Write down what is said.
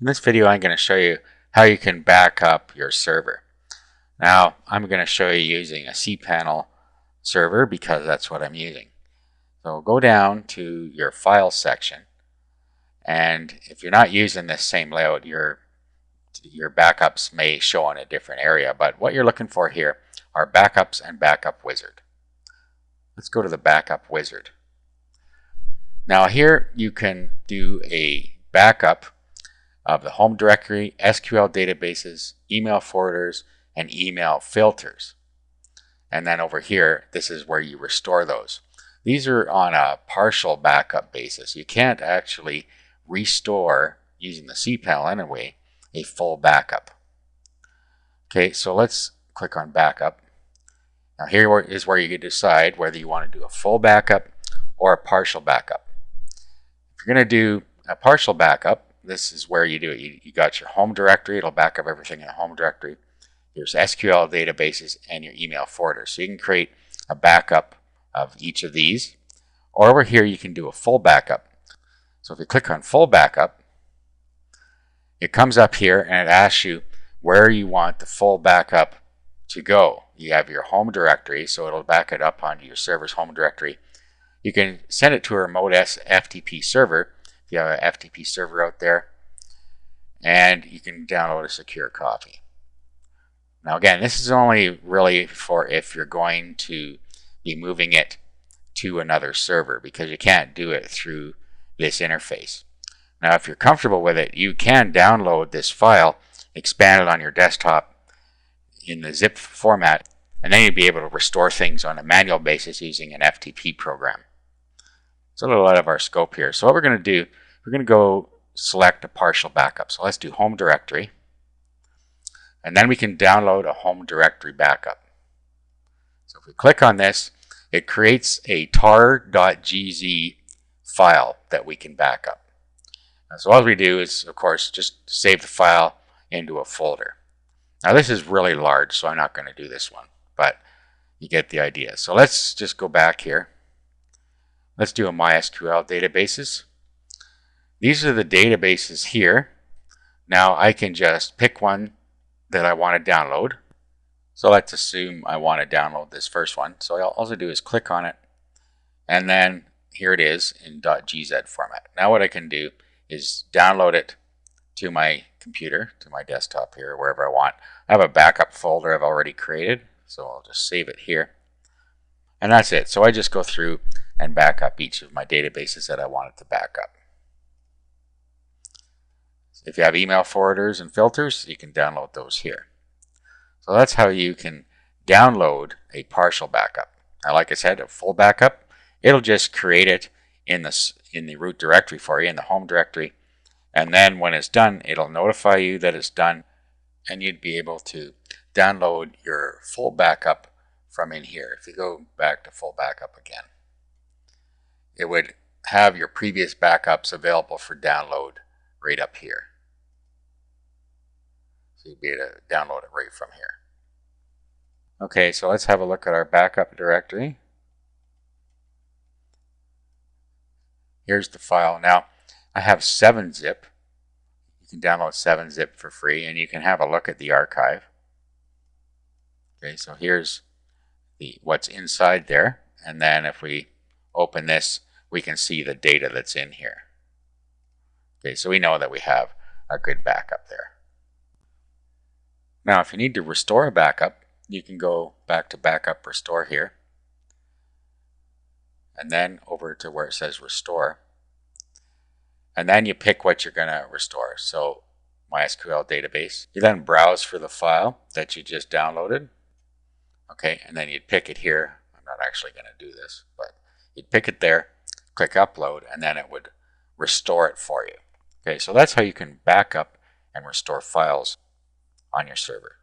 In this video, I'm going to show you how you can back up your server. Now, I'm going to show you using a cPanel server because that's what I'm using. So go down to your Files section, and if you're not using this same layout, your backups may show in a different area, but what you're looking for here are Backups and Backup Wizard. Let's go to the Backup Wizard. Now here you can do a backup of the home directory, SQL databases, email forwarders, and email filters. And then over here, this is where you restore those. These are on a partial backup basis. You can't actually restore, using the cPanel anyway, a full backup. Okay, so let's click on backup. Now here is where you can decide whether you want to do a full backup or a partial backup. If you're going to do a partial backup, this is where you do it. You got your home directory. It'll back up everything in the home directory. There's SQL databases and your email forwarder. So you can create a backup of each of these. Or over here, you can do a full backup. So if you click on full backup, it comes up here and it asks you where you want the full backup to go. You have your home directory, so it'll back it up onto your server's home directory. You can send it to a remote FTP server. You have an FTP server out there, and you can download a secure copy. Now again, this is only really for if you're going to be moving it to another server, because you can't do it through this interface. Now if you're comfortable with it, you can download this file, expand it on your desktop in the zip format, and then you'll be able to restore things on a manual basis using an FTP program. It's a little out of our scope here. So what we're going to do, we're going to go select a partial backup. So let's do home directory. And then we can download a home directory backup. So if we click on this, it creates a tar.gz file that we can back up. And so all we do is, of course, just save the file into a folder. Now this is really large, so I'm not going to do this one, but you get the idea. So let's just go back here. Let's do a MySQL databases. These are the databases here. Now I can just pick one that I want to download. So let's assume I want to download this first one. So all I'll do is click on it, and then here it is in .gz format. Now what I can do is download it to my computer, to my desktop here, wherever I want. I have a backup folder I've already created, so I'll just save it here. And that's it. So I just go through and back up each of my databases that I wanted to back up. If you have email forwarders and filters, you can download those here. So that's how you can download a partial backup. Now, like I said, a full backup, it'll just create it in the root directory for you, in the home directory. And then when it's done, it'll notify you that it's done, and you'd be able to download your full backup from in here. If you go back to full backup again, it would have your previous backups available for download right up here. So you'd be able to download it right from here. Okay, so let's have a look at our backup directory. Here's the file. Now, I have 7-zip. You can download 7-zip for free, and you can have a look at the archive. Okay, so here's what's inside there, and then if we open this, we can see the data that's in here. Okay, so we know that we have a good backup there. Now, if you need to restore a backup, you can go back to Backup Restore here, and then over to where it says Restore. And then you pick what you're going to restore. So MySQL database. You then browse for the file that you just downloaded. Okay, and then you'd pick it here. I'm not actually going to do this, but you'd pick it there, click Upload, and then it would restore it for you. Okay, so that's how you can back up and restore files on your server.